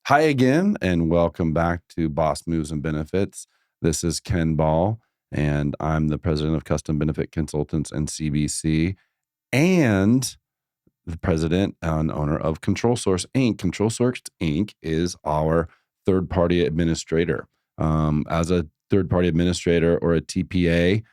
Hi again, and welcome back to Boss Moves and Benefits. This is Ken Ball, and I'm the president of Custom Benefit Consultants and CBC, and the president and owner of Control Source Inc. Control Source Inc. is our third-party administrator. As a third-party administrator or a TPA,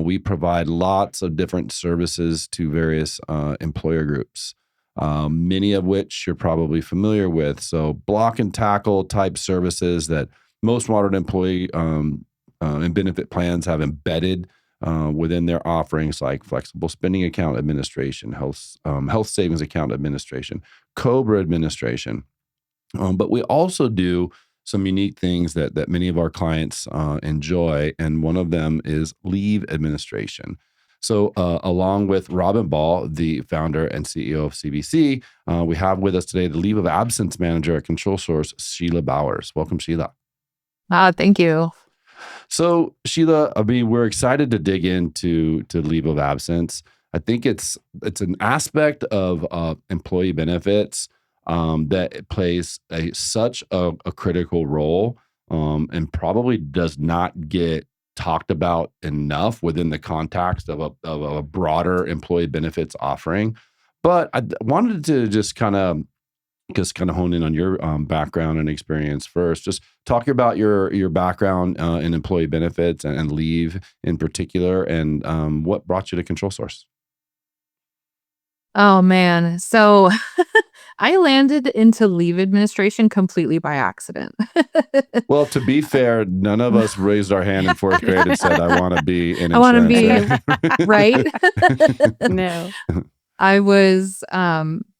we provide lots of different services to various employer groups. Many of which you're probably familiar with. So block and tackle type services that most modern employee and benefit plans have embedded within their offerings, like flexible spending account administration, health savings account administration, COBRA administration. But we also do some unique things that many of our clients enjoy, and one of them is leave administration. So along with Robin Ball, the founder and CEO of CBC, we have with us today the leave of absence manager at Control Source, Sheila Bowers. Welcome, Sheila. Thank you. So Sheila, we're excited to dig into leave of absence. I think it's an aspect of employee benefits that it plays such a critical role and probably does not get talked about enough within the context of a broader employee benefits offering. But I wanted to just kind of hone in on your background and experience first. Just talk about your background in employee benefits and leave in particular, and what brought you to Control Source. Oh man. So I landed into leave administration completely by accident. Well, to be fair, none of us raised our hand in fourth grade and said, I want to be in I want to insurance. be right. No. I was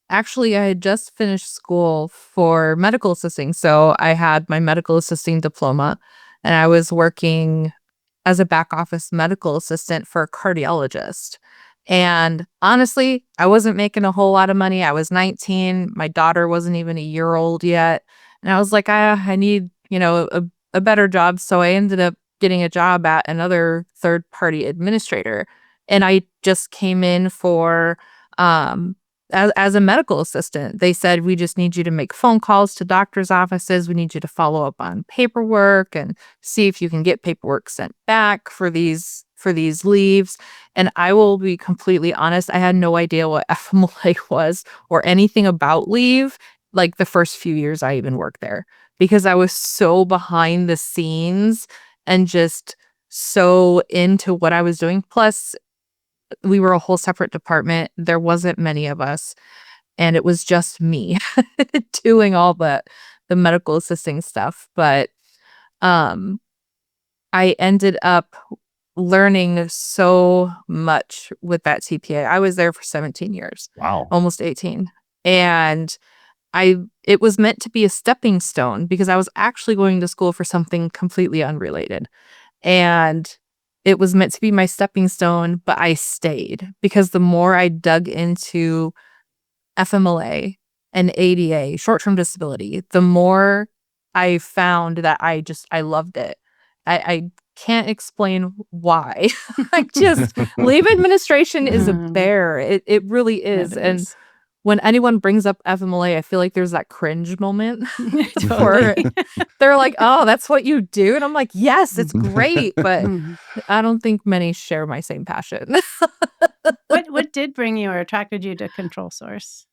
actually I had just finished school for medical assisting. So I had my medical assisting diploma and I was working as a back office medical assistant for a cardiologist. And honestly, I wasn't making a whole lot of money. I was 19. My daughter wasn't even a year old yet. And I was like, I need, a better job. So I ended up getting a job at another third-party administrator. And I just came in for, as a medical assistant. They said, we just need you to make phone calls to doctors' offices. We need you to follow up on paperwork and see if you can get paperwork sent back for these leaves. And I will be completely honest, I had no idea what FMLA was or anything about leave, like the first few years I even worked there, because I was so behind the scenes and just so into what I was doing. Plus, we were a whole separate department. There wasn't many of us, and it was just me doing all the medical assisting stuff. But I ended up learning so much with that TPA. I was there for 17 years. Wow. Almost 18. And it was meant to be a stepping stone because I was actually going to school for something completely unrelated. And it was meant to be my stepping stone, but I stayed because the more I dug into FMLA and ADA, short-term disability, the more I found that I loved it. I can't explain why. Leave administration is a bear. It really is. And when anyone brings up FMLA, I feel like there's that cringe moment where they're like, oh, that's what you do. And I'm like, yes, it's great. But I don't think many share my same passion. What did bring you or attracted you to Control Source?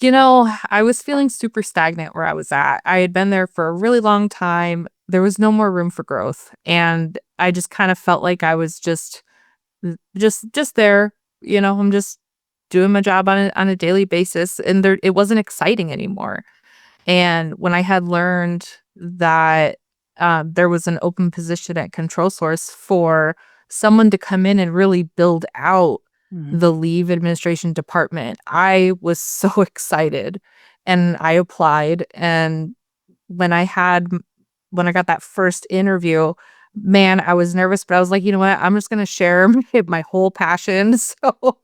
I was feeling super stagnant where I was at. I had been there for a really long time. There was no more room for growth. And I just kind of felt like I was just there. I'm just doing my job on a daily basis. And it wasn't exciting anymore. And when I had learned that there was an open position at Control Source for someone to come in and really build out the leave administration department, I was so excited and I applied. And when I got that first interview, man, I was nervous, but I was like, you know what? I'm just going to share my whole passion. So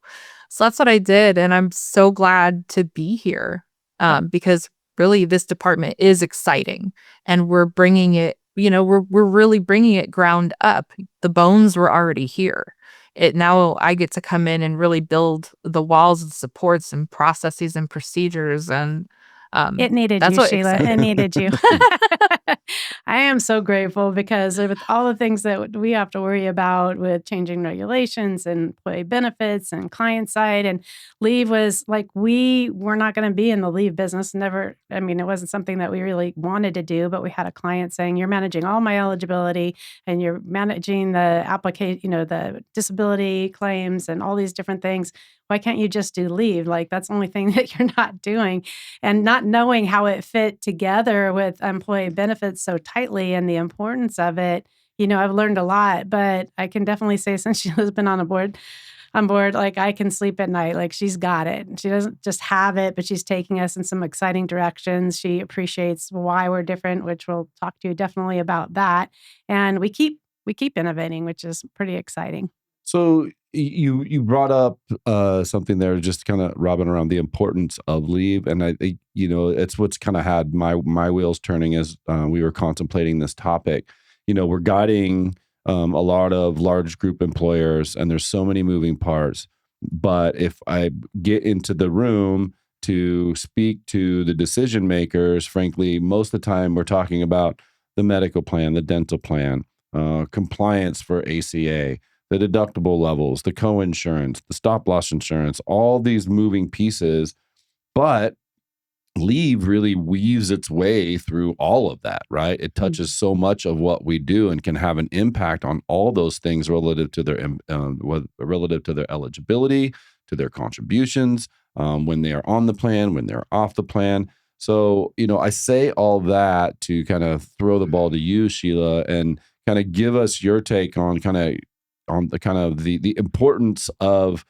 that's what I did. And I'm so glad to be here because really this department is exciting and we're bringing it, we're really bringing it ground up. The bones were already here. Now I get to come in and really build the walls and supports and processes and procedures. And It needed That's you, what Sheila. excites It needed you. I am so grateful because with all the things that we have to worry about with changing regulations and employee benefits and client side and leave was like, we were not going to be in the leave business. Never. I mean, it wasn't something that we really wanted to do, but we had a client saying, you're managing all my eligibility and you're managing the application, the disability claims and all these different things. Why can't you just do leave? Like, that's the only thing that you're not doing. And not knowing how it fit together with employee benefits so tightly and the importance of it, I've learned a lot, but I can definitely say since Sheila's been on board, like I can sleep at night. Like she's got it. She doesn't just have it, but she's taking us in some exciting directions. She appreciates why we're different, which we'll talk to you definitely about that. And we keep innovating, which is pretty exciting. So you brought up something there, just kind of robbing around the importance of leave, and I think it's what's kind of had my wheels turning as we were contemplating this topic. We're guiding a lot of large group employers, and there's so many moving parts. But if I get into the room to speak to the decision makers, frankly, most of the time we're talking about the medical plan, the dental plan, compliance for ACA, the deductible levels, the co-insurance, the stop-loss insurance, all these moving pieces. But leave really weaves its way through all of that, right? It touches so much of what we do and can have an impact on all those things relative to their eligibility, to their contributions, when they are on the plan, when they're off the plan. So, I say all that to kind of throw the ball to you, Sheila, and kind of give us your take on the importance of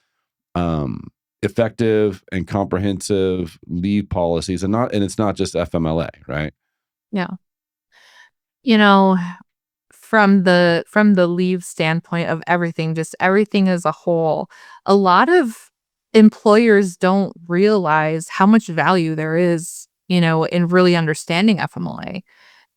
effective and comprehensive leave policies, and it's not just FMLA, right? Yeah. From the leave standpoint of everything, just everything as a whole, a lot of employers don't realize how much value there is, in really understanding FMLA.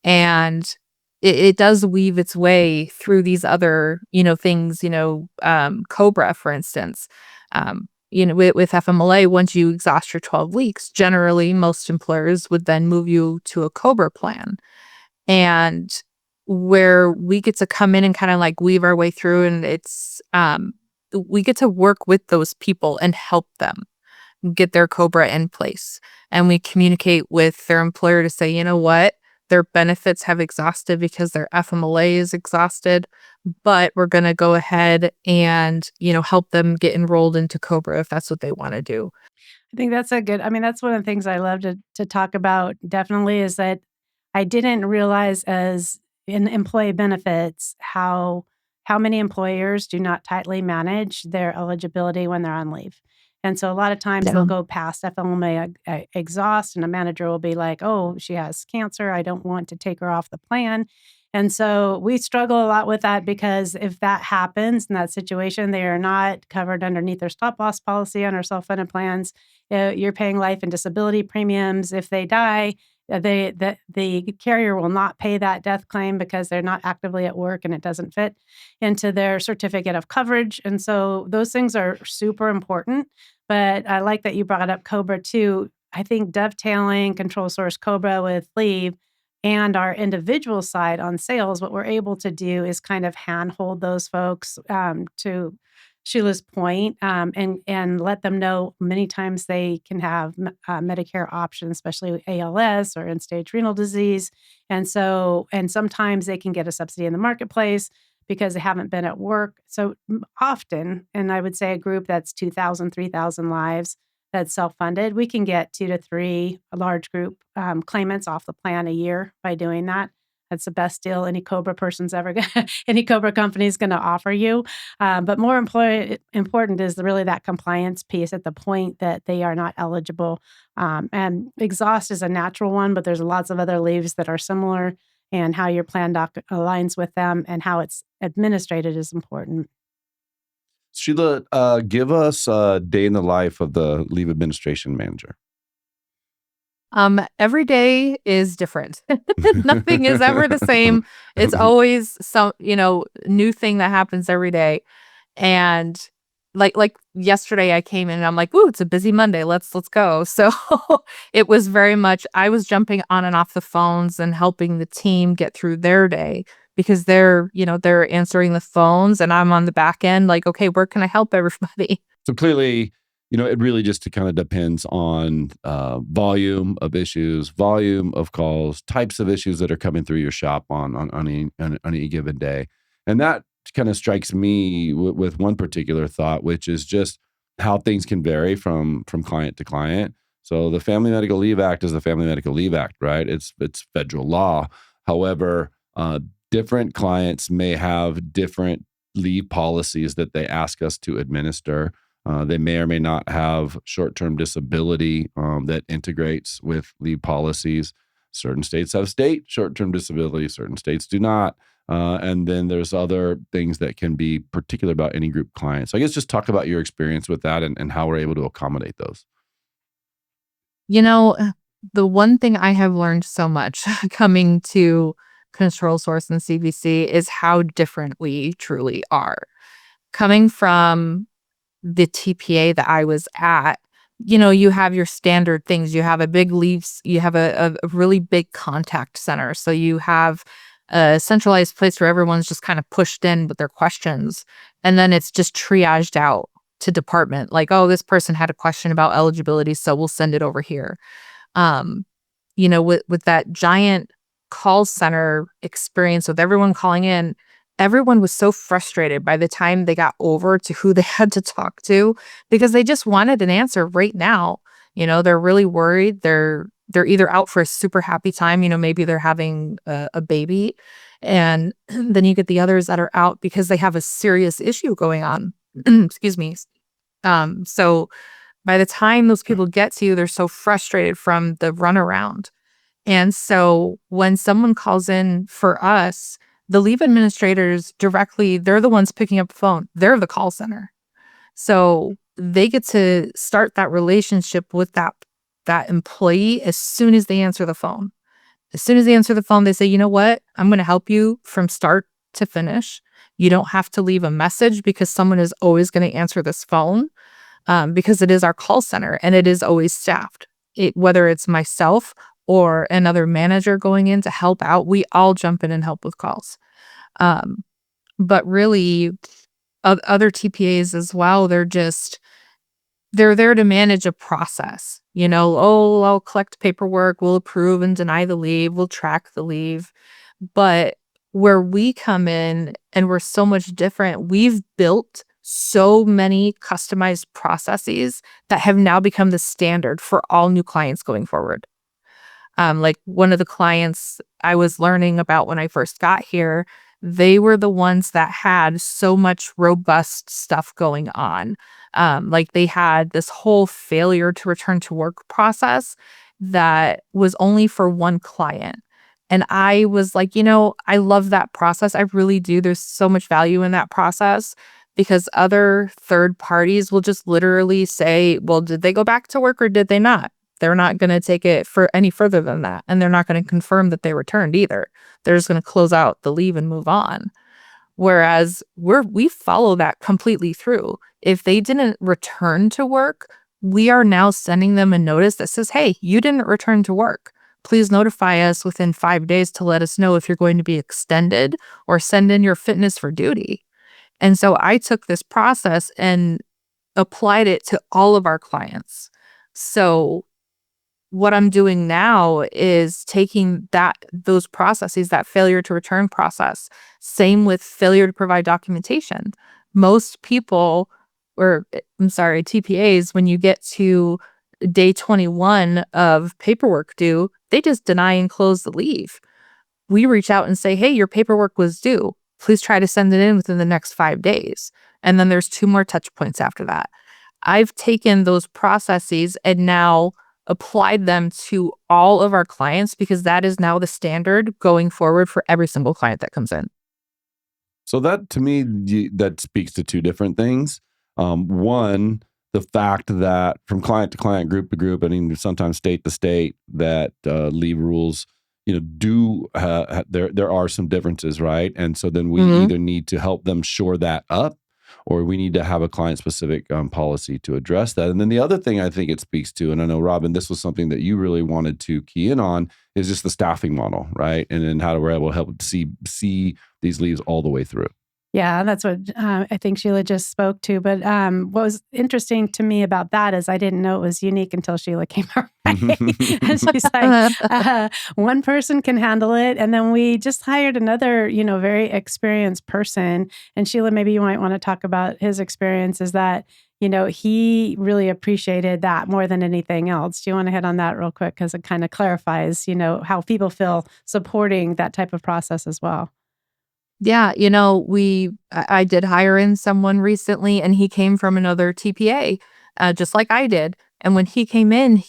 And it does weave its way through these other, things, COBRA, for instance. With FMLA, once you exhaust your 12 weeks, generally most employers would then move you to a COBRA plan. And where we get to come in and kind of like weave our way through, and it's we get to work with those people and help them get their COBRA in place. And we communicate with their employer to say, you know what, their benefits have exhausted because their FMLA is exhausted, but we're going to go ahead and, help them get enrolled into COBRA if that's what they want to do. I think that's that's one of the things I love to talk about definitely is that I didn't realize as in employee benefits how many employers do not tightly manage their eligibility when they're on leave. And so a lot of times they'll go past FMLA exhaust and a manager will be like, oh, she has cancer. I don't want to take her off the plan. And so we struggle a lot with that because if that happens in that situation, they are not covered underneath their stop loss policy on our self-funded plans. You're paying life and disability premiums. If they die, the carrier will not pay that death claim because they're not actively at work and it doesn't fit into their certificate of coverage. And so those things are super important. But I like that you brought up COBRA too. I think dovetailing Control Source COBRA with leave and our individual side on sales, what we're able to do is kind of handhold those folks to Sheila's point, and let them know many times they can have Medicare options, especially with ALS or end-stage renal disease. And sometimes they can get a subsidy in the marketplace because they haven't been at work. So often, and I would say a group that's 2,000, 3,000 lives that's self-funded, we can get 2 to 3 large group claimants off the plan a year by doing that. That's the best deal any COBRA person's any COBRA company is going to offer you. But more important is really that compliance piece at the point that they are not eligible. And exhaust is a natural one, but there's lots of other leaves that are similar, and how your plan doc aligns with them and how it's administrated is important. Sheila, give us a day in the life of the leave administration manager. Every day is different. Nothing is ever the same. It's always some, new thing that happens every day. And like yesterday I came in and I'm like, ooh, it's a busy Monday. Let's go. So it was very much, I was jumping on and off the phones and helping the team get through their day because they're answering the phones and I'm on the back end like, okay, where can I help everybody? So clearly, it really just kind of depends on volume of issues, volume of calls, types of issues that are coming through your shop on any given day. And that kind of strikes me with one particular thought, which is just how things can vary from client to client. So the Family Medical Leave Act is the Family Medical Leave Act, right? It's federal law. However, different clients may have different leave policies that they ask us to administer. They may or may not have short-term disability that integrates with leave policies. Certain states have state short-term disability, certain states do not. And then there's other things that can be particular about any group client. So I guess just talk about your experience with that and how we're able to accommodate those. The one thing I have learned so much coming to Control Source and CBC is how different we truly are. Coming from the TPA that I was at, you have your standard things. You have a big leaves, you have a really big contact center. So you have a centralized place where everyone's just kind of pushed in with their questions. And then it's just triaged out to department. Like, oh, this person had a question about eligibility, so we'll send it over here. With that giant call center experience with everyone calling in, everyone was so frustrated by the time they got over to who they had to talk to because they just wanted an answer right now. They're really worried. They're either out for a super happy time, maybe they're having a baby. And then you get the others that are out because they have a serious issue going on. Excuse me. So by the time those people get to you, they're so frustrated from the runaround. And so when someone calls in for us, the leave administrators directly, they're the ones picking up the phone. They're the call center. So they get to start that relationship with that employee as soon as they answer the phone. As soon as they answer the phone, they say, you know what? I'm going to help you from start to finish. You don't have to leave a message because someone is always going to answer this phone because it is our call center and it is always staffed. Whether it's myself or another manager going in to help out, we all jump in and help with calls. But really, other TPAs as well, they're there to manage a process. I'll collect paperwork, we'll approve and deny the leave, we'll track the leave. But where we come in and we're so much different, we've built so many customized processes that have now become the standard for all new clients going forward. Like one of the clients I was learning about when I first got here, they were the ones that had so much robust stuff going on. Like they had this whole failure to return to work process that was only for one client. And I was like, I love that process. I really do. There's so much value in that process because other third parties will just literally say, well, did they go back to work or did they not? They're not going to take it for any further than that. And they're not going to confirm that they returned either. They're just going to close out the leave and move on. Whereas we follow that completely through. If they didn't return to work, we are now sending them a notice that says, hey, you didn't return to work. Please notify us within 5 days to let us know if you're going to be extended or send in your fitness for duty. And so I took this process and applied it to all of our clients. So what I'm doing now is taking those processes, that failure to return process, same with failure to provide documentation. Most people, TPAs, when you get to day 21 of paperwork due, they just deny and close the leave. We reach out and say, hey, your paperwork was due. Please try to send it in within the next 5 days. And then there's 2 more touch points after that. I've taken those processes and now applied them to all of our clients because that is now the standard going forward for every single client that comes in. So that, to me, that speaks to 2 different things. One, the fact that from client to client, group to group, and sometimes state to state, that leave rules, there are some differences, right? And so then we either need to help them shore that up, or we need to have a client-specific policy to address that. And then the other thing I think it speaks to, and I know, Robin, this was something that you really wanted to key in on, is just the staffing model, right? And then how we're able to help see these leaves all the way through. Yeah, that's what I think Sheila just spoke to. But what was interesting to me about that is I didn't know it was unique until Sheila came our way. And she's like, one person can handle it. And then we just hired another, very experienced person. And Sheila, maybe you might want to talk about his experience, is that, he really appreciated that more than anything else. Do you want to hit on that real quick? Because it kind of clarifies, how people feel supporting that type of process as well. Yeah, I did hire in someone recently, and he came from another TPA, just like I did. And when he came in,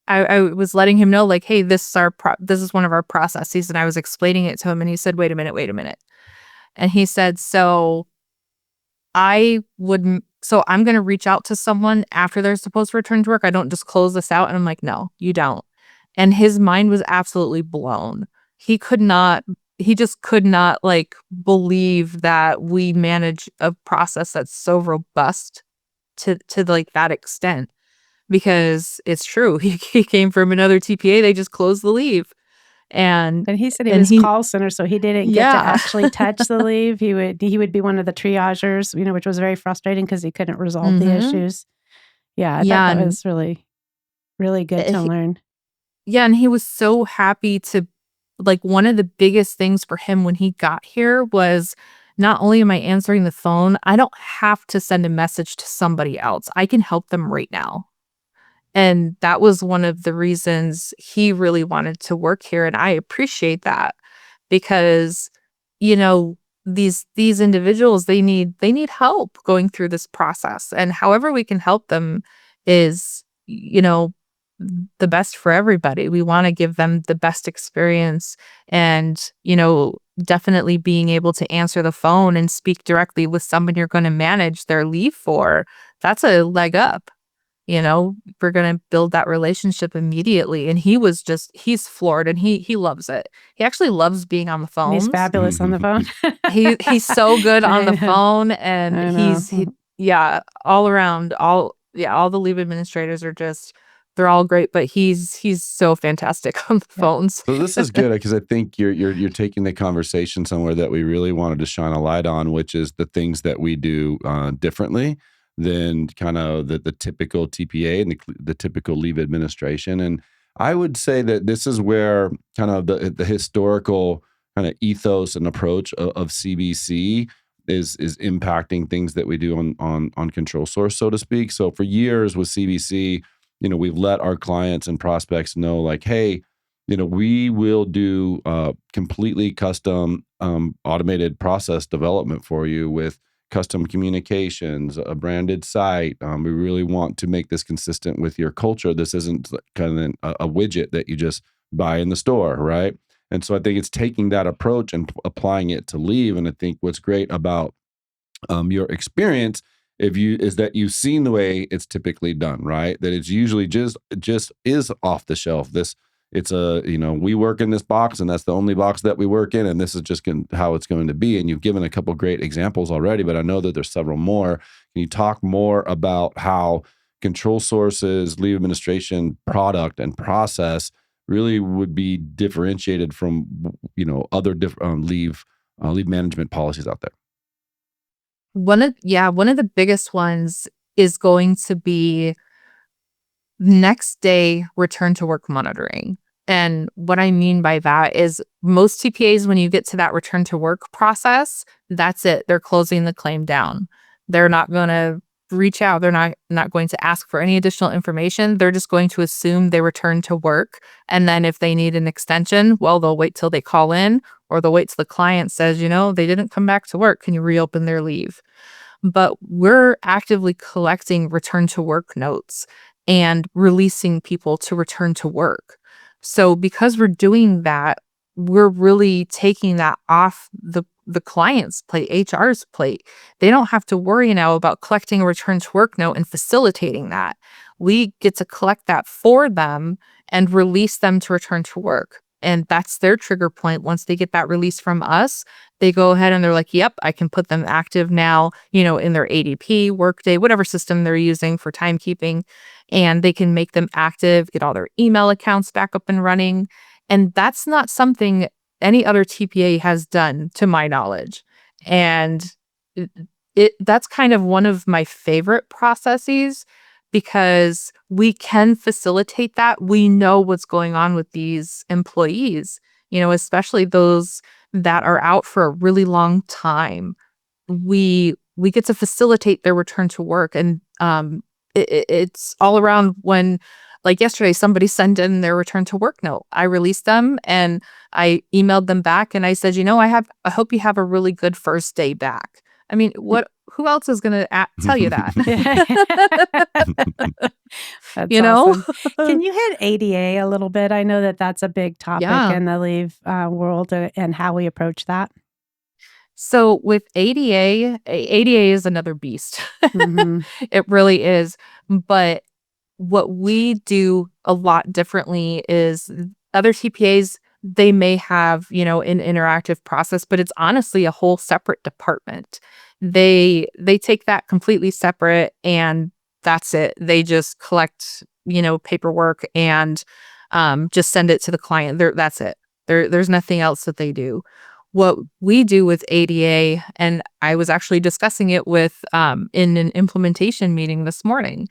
I was letting him know, like, hey, this is one of our processes, and I was explaining it to him, and he said, wait a minute. And he said, so I'm going to reach out to someone after they're supposed to return to work. I don't just close this out. And I'm like, no, you don't. And his mind was absolutely blown. He just could not believe that we manage a process that's so robust to like that extent, because it's true. He came from another TPA. They just closed the leave. And he said he was call center, so he didn't get to actually touch the leave. He would be one of the triagers, which was very frustrating because he couldn't resolve the issues. Yeah, I thought that was really, really good to learn. Yeah, and he was so happy to, one of the biggest things for him when he got here was, not only am I answering the phone, I don't have to send a message to somebody else. I can help them right now. And that was one of the reasons he really wanted to work here. And I appreciate that, because, these individuals, they need help going through this process. And however we can help them is, the best for everybody. We want to give them the best experience, and, definitely being able to answer the phone and speak directly with someone you're going to manage their leave for. That's a leg up. We're going to build that relationship immediately. And he's floored, and he loves it. He actually loves being on the phone. He's fabulous on the phone. He's so good on the phone, and all around, all the leave administrators are they're all great, but he's so fantastic on the phones. So this is good, because I think you're taking the conversation somewhere that we really wanted to shine a light on, which is the things that we do differently than kind of the typical TPA and the typical leave administration. And I would say that this is where kind of the historical kind of ethos and approach of CBC is impacting things that we do on Control Source, so to speak. So for years with CBC, we've let our clients and prospects know, like, hey, we will do completely custom automated process development for you with custom communications, a branded site. We really want to make this consistent with your culture. This isn't kind of a widget that you just buy in the store, right? And so I think it's taking that approach and applying it to leave. And I think what's great about your experience is that you've seen the way it's typically done, right? That it's usually just is off the shelf. It's we work in this box, and that's the only box that we work in, and this is just how it's going to be. And you've given a couple great examples already, but I know that there's several more. Can you talk more about how Control Source's leave administration product and process really would be differentiated from other leave management policies out there? One of the biggest ones is going to be next day return to work monitoring. And what I mean by that is, most TPAs, when you get to that return to work process, that's it. They're closing the claim down. They're not going to reach out. They're not going to ask for any additional information. They're just going to assume they return to work. And then if they need an extension, well, they'll wait till they call in, or they'll wait till the client says, they didn't come back to work. Can you reopen their leave? But we're actively collecting return to work notes and releasing people to return to work. So because we're doing that, we're really taking that off the client's plate, HR's plate. They don't have to worry now about collecting a return to work note and facilitating that. We get to collect that for them and release them to return to work. And that's their trigger point. Once they get that release from us, they go ahead and they're like, yep, I can put them active now, in their ADP, Workday, whatever system they're using for timekeeping. And they can make them active, get all their email accounts back up and running. And that's not something any other TPA has done, to my knowledge. And that's kind of one of my favorite processes, because we can facilitate that. We know what's going on with these employees, especially those that are out for a really long time. We get to facilitate their return to work. And it's all around. When, like yesterday, somebody sent in their return to work note. I released them and I emailed them back and I said, I hope you have a really good first day back. I mean, who else is going to tell you that? That's awesome. Can you hit ADA a little bit? I know that that's a big topic in the leave world, and how we approach that. So with ADA is another beast. Mm-hmm. It really is. But what we do a lot differently is other TPAs, they may have, an interactive process, but it's honestly a whole separate department. They take that completely separate, and that's it. They just collect, paperwork and just send it to the client. That's it. There's nothing else that they do. What we do with ADA, and I was actually discussing it with in an implementation meeting this morning.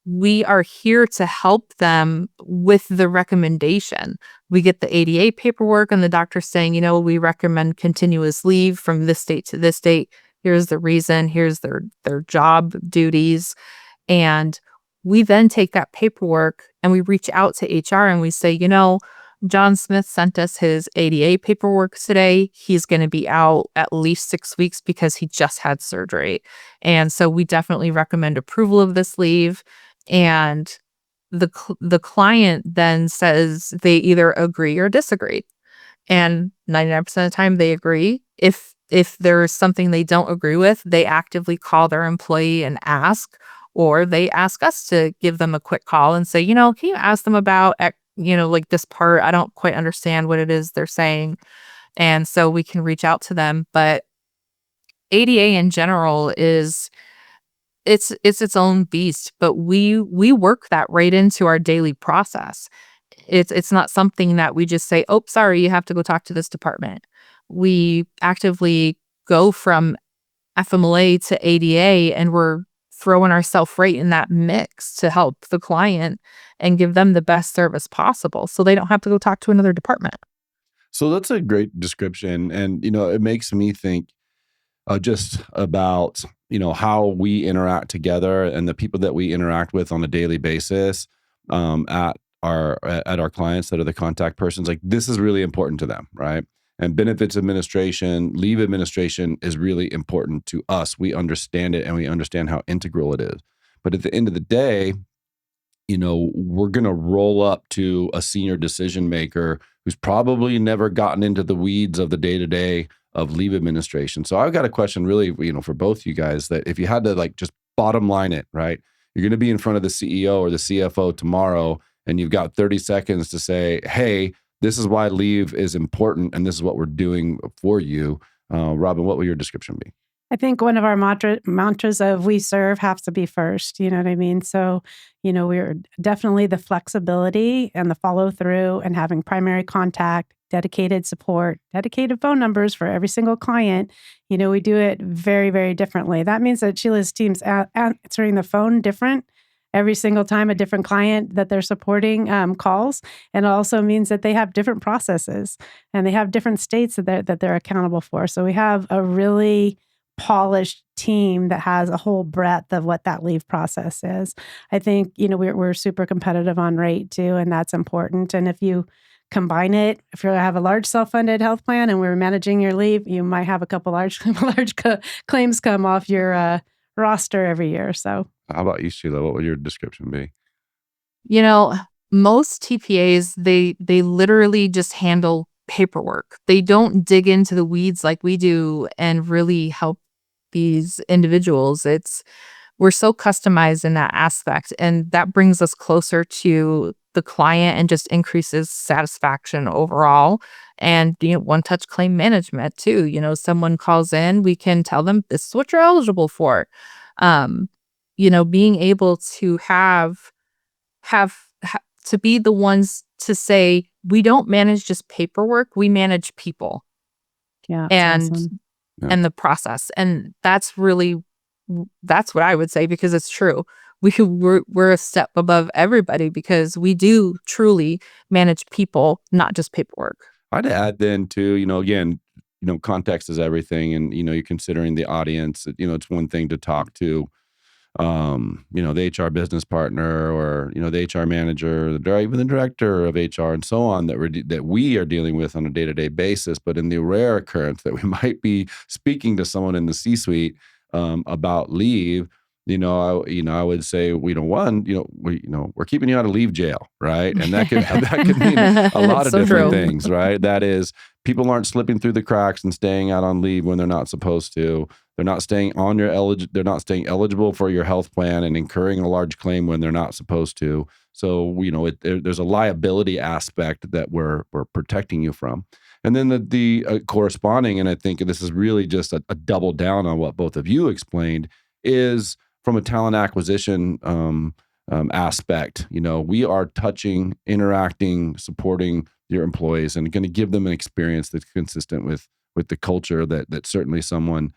We are here to help them with the recommendation. We get the ADA paperwork and the doctor saying, we recommend continuous leave from this date to this date. Here's the reason, here's their job duties. And we then take that paperwork and we reach out to HR and we say, John Smith sent us his ADA paperwork today. He's going to be out at least 6 weeks because he just had surgery. And so we definitely recommend approval of this leave. And the client then says they either agree or disagree. And 99% of the time they agree. If there's something they don't agree with, they actively call their employee and ask, or they ask us to give them a quick call and say, can you ask them about, like this part? I don't quite understand what it is they're saying. And so we can reach out to them. But ADA in general it's its own beast, but we work that right into our daily process. It's not something that we just say, oh, sorry, you have to go talk to this department. We actively go from FMLA to ADA, and we're throwing ourselves right in that mix to help the client and give them the best service possible so they don't have to go talk to another department. So that's a great description. And, it makes me think just about, how we interact together and the people that we interact with on a daily basis at our clients that are the contact persons. Like, this is really important to them, right? And benefits administration, leave administration is really important to us. We understand it and we understand how integral it is. But at the end of the day, we're going to roll up to a senior decision maker who's probably never gotten into the weeds of the day-to-day of leave administration. So I've got a question really, for both you guys, that if you had to just bottom line it, right? You're going to be in front of the CEO or the CFO tomorrow, and you've got 30 seconds to say, hey, this is why leave is important, and this is what we're doing for you. Robin, what will your description be? I think one of our mantras of we serve has to be first. You know what I mean? So, we're definitely the flexibility and the follow through and having primary contact, dedicated support, dedicated phone numbers for every single client. We do it very, very differently. That means that Sheila's team's answering the phone different every single time a different client that they're supporting calls. And it also means that they have different processes and they have different states that they're accountable for. So we have a really polished team that has a whole breadth of what that leave process is. I think, we're super competitive on rate too, and that's important. And if you combine it, if you have a large self-funded health plan and we're managing your leave, you might have a couple large claims come off your roster every year. So how about you, Sheila? What would your description be? Most TPAs, they literally just handle paperwork. They don't dig into the weeds like we do and really help these individuals. we're so customized in that aspect, and that brings us closer to the client and just increases satisfaction overall. And one-touch claim management too. Someone calls in, we can tell them this is what you're eligible for. Um, being able to have to be the ones to say, we don't manage just paperwork, we manage people Yeah. and Awesome. and the process. And that's what I would say, because it's true. We're a step above everybody because we do truly manage people, not just paperwork. I'd add then too, again, context is everything. And, you're considering the audience. It's one thing to talk to, the HR business partner or, the HR manager, even the director of HR and so on that we are dealing with on a day-to-day basis. But in the rare occurrence that we might be speaking to someone in the C-suite about leave, I would say, we're keeping you out of leave jail, right? And that could mean a lot of So different true. things, right? That is, people aren't slipping through the cracks and staying out on leave when they're not supposed to. They're not staying on they're not staying eligible for your health plan and incurring a large claim when they're not supposed to. So, there's a liability aspect that we're protecting you from. And then the corresponding, and I think this is really just a double down on what both of you explained, is from a talent acquisition aspect. We are touching, interacting, supporting your employees, and going to give them an experience that's consistent with the culture that certainly someone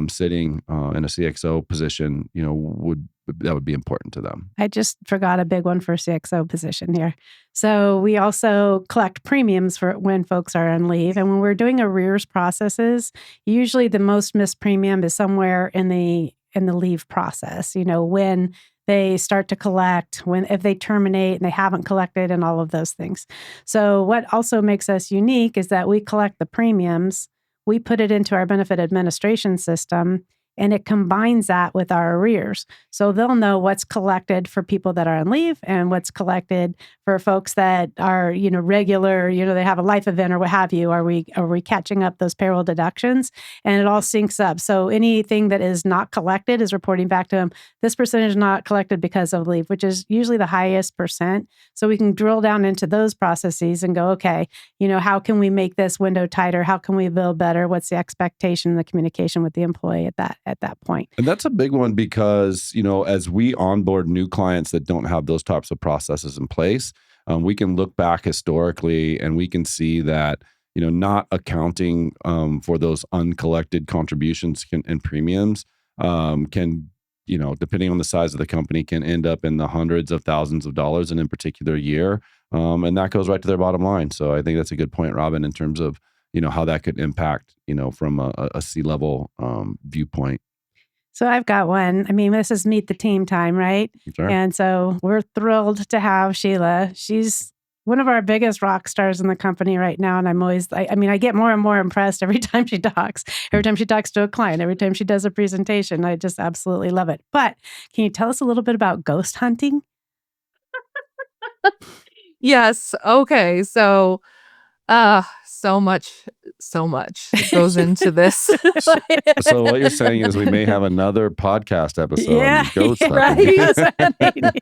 sitting in a CXO position, would be important to them. I just forgot a big one for CXO position here. So we also collect premiums for when folks are on leave. And when we're doing arrears processes, usually the most missed premium is somewhere in the leave process, when they start to collect, if they terminate and they haven't collected, and all of those things. So what also makes us unique is that we collect the premiums, we put it into our benefit administration system, and it combines that with our arrears. So they'll know what's collected for people that are on leave and what's collected for folks that are, regular, they have a life event or what have you. Are we catching up those payroll deductions? And it all syncs up. So anything that is not collected is reporting back to them. This percentage is not collected because of leave, which is usually the highest percent. So we can drill down into those processes and go, okay, how can we make this window tighter? How can we bill better? What's the expectation and the communication with the employee at that point? And that's a big one because, as we onboard new clients that don't have those types of processes in place, we can look back historically and we can see that, not accounting for those uncollected contributions and premiums can, depending on the size of the company, can end up in the hundreds of thousands of dollars in a particular year. And that goes right to their bottom line. So I think that's a good point, Robin, in terms of, how that could impact, from a C-level viewpoint. So I've got one. I mean, this is meet the team time, right? Sure. And so we're thrilled to have Sheila. She's one of our biggest rock stars in the company right now. And I get more and more impressed every time she talks, every time she talks to a client, every time she does a presentation. I just absolutely love it. But can you tell us a little bit about ghost hunting? Yes. Okay. So so much goes into this. So what you're saying is we may have another podcast episode on ghost hunting. Right.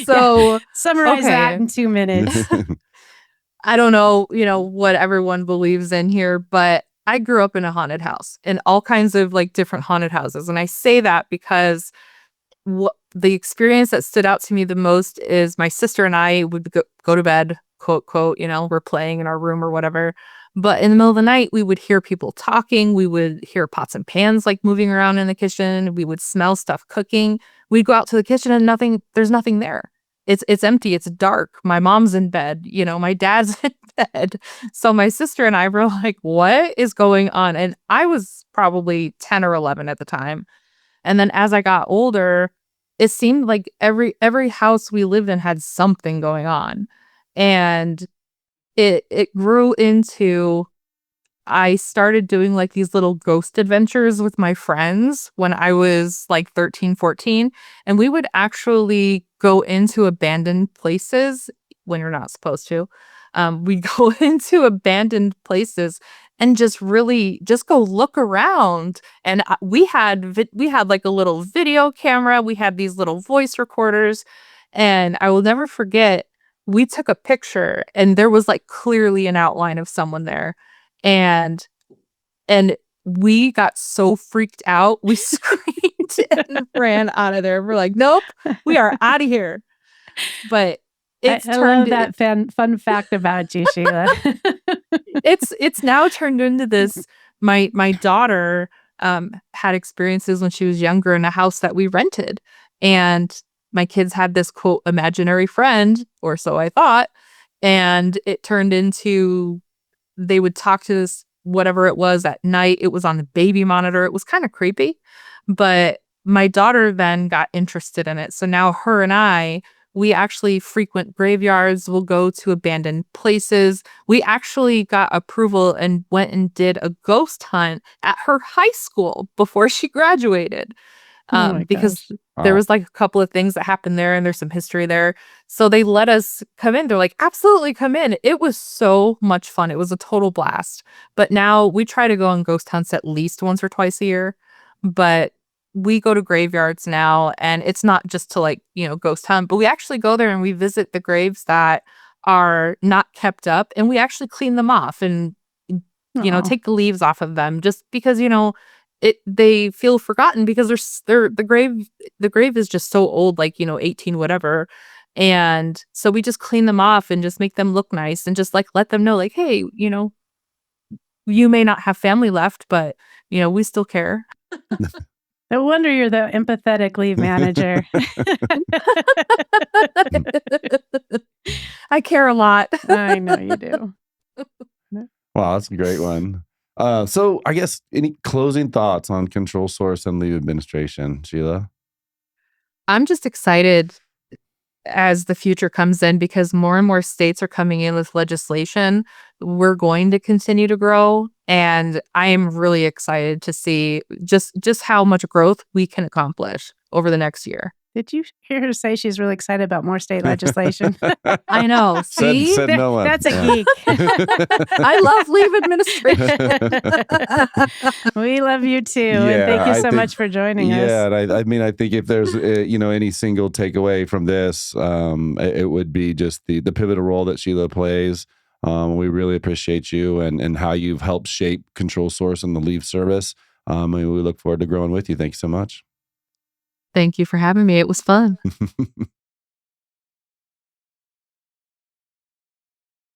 So summarize that in 2 minutes. I don't know, what everyone believes in here, but I grew up in a haunted house, in all kinds of different haunted houses. And I say that because the experience that stood out to me the most is my sister and I would go to bed, quote, quote, we're playing in our room or whatever. But in the middle of the night, we would hear people talking. We would hear pots and pans moving around in the kitchen. We would smell stuff cooking. We'd go out to the kitchen and there's nothing there. It's empty. It's dark. My mom's in bed. My dad's in bed. So my sister and I were like, what is going on? And I was probably 10 or 11 at the time. And then as I got older, it seemed like every house we lived in had something going on. And it grew into, I started doing these little ghost adventures with my friends when I was 13, 14. And we would actually go into abandoned places when you're not supposed to. We'd go into abandoned places and just really just go look around. And we had like a little video camera. We had these little voice recorders, and I will never forget, we took a picture and there was like clearly an outline of someone there. And we got so freaked out, we screamed and ran out of there. We're like, nope, we are out of here. But I love that fun fact about you, Sheila. It's now turned into this. My daughter had experiences when she was younger in a house that we rented, and my kids had this quote imaginary friend, or so I thought, and it turned into they would talk to this whatever it was at night. It was on the baby monitor. It was kind of creepy, but my daughter then got interested in it. So now her and we actually frequent graveyards. We'll go to abandoned places. We actually got approval and went and did a ghost hunt at her high school before she graduated. Because there was like a couple of things that happened there, and there's some history there. So they let us come in. They're like, absolutely come in. It was so much fun. It was a total blast. But now we try to go on ghost hunts at least once or twice a year. But we go to graveyards now, and it's not just to like, ghost hunt, but we actually go there and we visit the graves that are not kept up, and we actually clean them off and, take the leaves off of them, just because, they feel forgotten because the grave is just so old, like 18 whatever, and so we just clean them off and just make them look nice and just like let them know like, hey, you may not have family left, but we still care. No wonder you're the empathetic leave manager. I care a lot. I know you do. Wow, that's a great one. So I guess any closing thoughts on Control Source and leave administration, Sheila? I'm just excited as the future comes in, because more and more states are coming in with legislation. We're going to continue to grow, and I am really excited to see just how much growth we can accomplish over the next year. Did you hear her say she's really excited about more state legislation? I know. See? Said no one. That's a geek. I love leave administration. We love you too. And thank you so much for joining us. Yeah, and I think if there's any single takeaway from this, it would be just the pivotal role that Sheila plays. We really appreciate you and how you've helped shape Control Source and the leave service. And we look forward to growing with you. Thank you so much. Thank you for having me. It was fun.